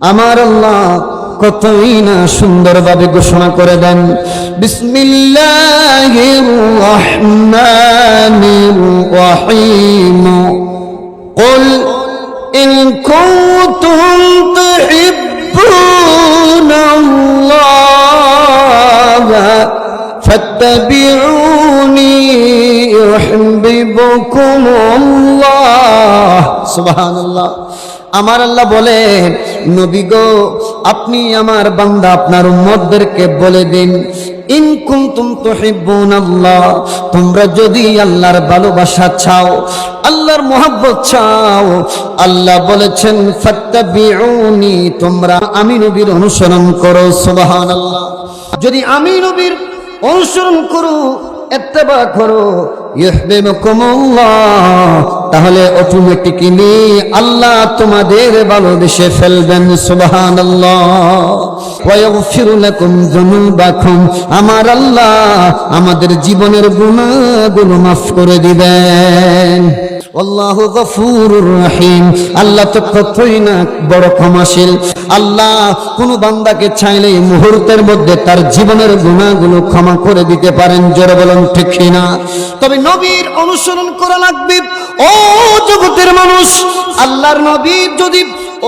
আমার আল্লাহ কতই না সুন্দরভাবে ঘোষণা করে দেন, বিসমিল্লাহির রহমানির রহিম, কুল ইন কুনতুম তুহিব্বুনাল্লাহা ফাত্তাবিউনি ইউহিব্বুকুমুল্লাহ। সুবহানাল্লাহ। আমার আল্লাহ বলেন, নবী গো, আপনি আমার বান্দা আপনার উম্মতদেরকে বলে দিন, ইন কুনতুম তুহিব্বুনাল্লাহ, তোমরা যদি আল্লাহর ভালোবাসা চাও, আল্লাহর মহব্বত চাও, আল্লাহ বলেছেন ফাত্তাবিউনি, তোমরা আমি নবীর অনুসরণ করো। সুবহানাল্লাহ। যদি আমি নবীর অনুসরণ করো, ইত্তেবা করো, ইউহিব্বুকুমুল্লাহ, তাহলে অটোমেটিক্যালি আল্লাহ তোমাদের ভালোবেসে ফেলবেন। সুবহানাল্লাহ। ওয়া ইয়াগফিরু লাকুম যুনুবাকুম, আমার আল্লাহ আমাদের জীবনের গুনাহগুলো মাফ করে দিবেন। আল্লাহু গফুরুর রহিম, আল্লাহ তো কতই না বড় ক্ষমাশীল। আল্লাহ কোন বান্দাকে চাইলে মুহূর্তের মধ্যে তার জীবনের গুনাহগুলো ক্ষমা করে দিতে পারেন। জোরে বলুন ঠিক না? তবে নবীর অনুসরণ করা লাগবে। ও জগতের মানুষ, আল্লাহর নবীর যদি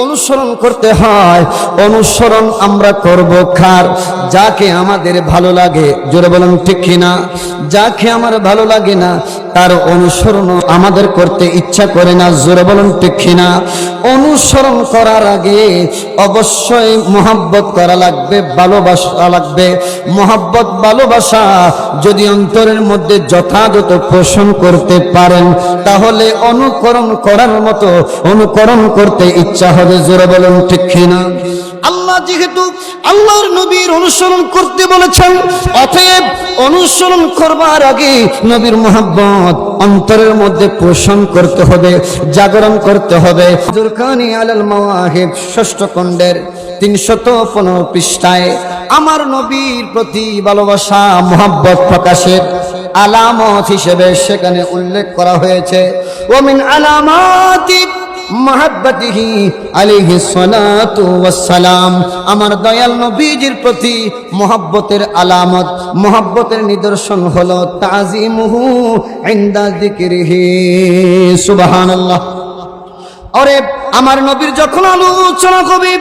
অনুসরণ করতে হয়, অনুসরণ আমরা করব কার? যাকে আমাদের ভালো লাগে। জোরে বলুন ঠিক না? যাকে আমার ভালো লাগে না তার অনুসরণ আমাদের করতে ইচ্ছা করে না। জোরে বলুন ঠিক না? অনুসরণ করার আগে অবশ্যই মহব্বত করা লাগবে, ভালোবাসা লাগবে। মহব্বত ভালোবাসা যদি অন্তরের মধ্যে যথাযথ পোষণ করতে পারেন, তাহলে অনুকরণ করার মতো অনুকরণ করতে ইচ্ছা হবে। জোরে বলুন ঠিক না? আল্লাহ যেহেতু আল্লাহর নবীর অনুসরণ করতে বলেছেন, অতএব অনুসরণ করবার আগে নবীর মহব্বত অন্তরের মধ্যে পোষণ করতে হবে, জাগরণ করতে হবে। জুরকানি আলাল মাওয়াহিব 6ষ্ঠ খণ্ডের 315 পৃষ্ঠায় আমার নবীর প্রতি ভালোবাসা মহব্বত প্রকাশের আলামত হিসেবে সেখানে উল্লেখ করা হয়েছে, ওমিন আলামাতি মাহাব্বাতিহি আলাইহি সালাতু ওয়াস সালাম, আমার দয়াল নবীজির প্রতি মহব্বতের আলামত, মহব্বতের নিদর্শন হলো তাজিমুহু ইনদা যিকরিহি। সুবহানাল্লাহ। আরে আমার নবীর যখন আলোচনা করবে,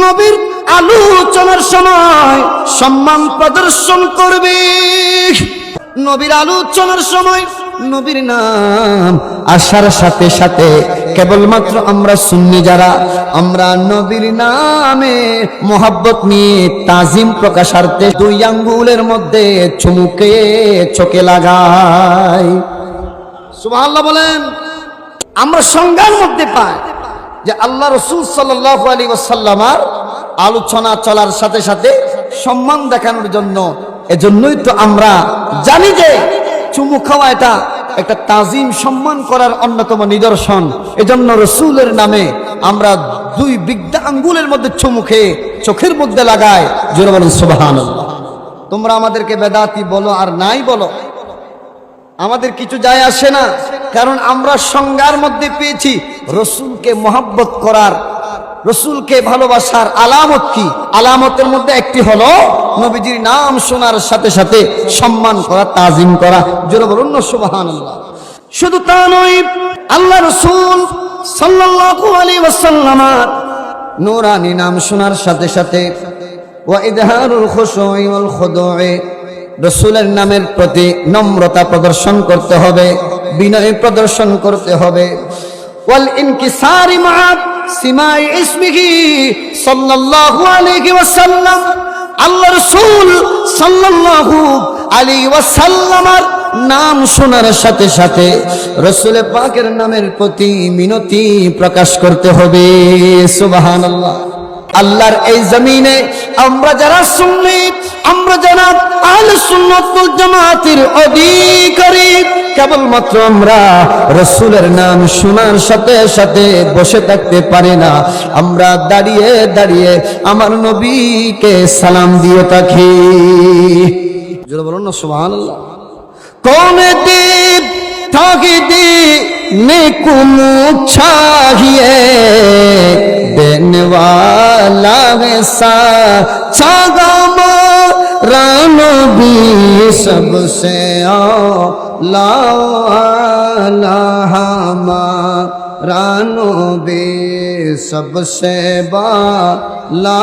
নবীর আলোচনার সময় সম্মান প্রদর্শন করবে। নবীর আলোচনার সময় নবীর নাম আসার সাথে সাথে কেবলমাত্র আমরা সুন্নি যারা, আমরা নবীর নামে মহব্বত নিয়ে তাজিম প্রকাশার্থে 2 আঙ্গুলের মধ্যে চুমুকে চোখে লাগাই। সুবহানাল্লাহ বলেন। আমরা সংজ্ঞার মধ্যে পাই যে আল্লাহ রাসূল সাল্লাল্লাহু আলাইহি ওয়াসাল্লামের আলোচনা চলার সাথে সাথে সম্মান দেখানোর জন্য, এজন্যই তো আমরা জানি যে চুমু খাওয়া এটা একটা তাজিম, সম্মান করার অন্যতম নিদর্শন। এজন্য রাসূলের নামে আমরা 2 বিগদা আঙ্গুলের মধ্যে চুমু খেয়ে চোখের মধ্যে লাগাই। জোরে বলেন সুবহানাল্লাহ। তোমরা আমাদেরকে বেদাতি বলো আর নাই বলো, আমাদের কিছু যায় আসে না, কারণ আমরা সংজ্ঞার মধ্যে পেয়েছি রাসূলকে মহব্বত করার, রাসূলকে ভালোবাসার আলামত কি? আলামতের মধ্যে একটি হলো নবীজির নাম শোনার সাথে সাথে সম্মান করা, তাজিম করা। জোরে বলুন না সুবহানাল্লাহ। শুধু তা নয়, আল্লাহ রাসূল সাল্লাল্লাহু আলাইহি ওয়াসাল্লামের নূরানি নাম শোনার সাথে সাথে ওয়া ইযহারুল খুশুই ওয়াল খুদুই, রাসূলের নামের প্রতি নম্রতা প্রদর্শন করতে হবে, বিনয় প্রদর্শন করতে হবে। ওয়াল ইনকিসারি মা সিমাই ইসমিহি সাল্লাল্লাহু আলাইহি ওয়াসাল্লাম, আল্লাহ রাসূল সাল্লাল্লাহু আলাইহি ওয়াসাল্লামের নাম শোনার সাথে সাথে রাসূল পাকের নামের প্রতি মিনতি প্রকাশ করতে হবে। সুবহানাল্লাহ। আল্লাহর এই জমিনে আমরা যারা সুন্নি, আমরা যারা আহলে সুন্নাত ওয়াল জামাতের অধিকারী, কেবলমাত্র আমরা রাসূলের নাম শোনার সাথে সাথে বসে থাকতে পারি না, আমরা দাঁড়িয়ে দাঁড়িয়ে আমার নবীকে সালাম দিয়ে থাকি। জোরে বলুন না সুবহানাল্লাহ। কওমে দ্বীপ तौहीदी नेकुम चाहिए देने वाला है साचा रानो भी सबसे आला रानो भी सबसे बाला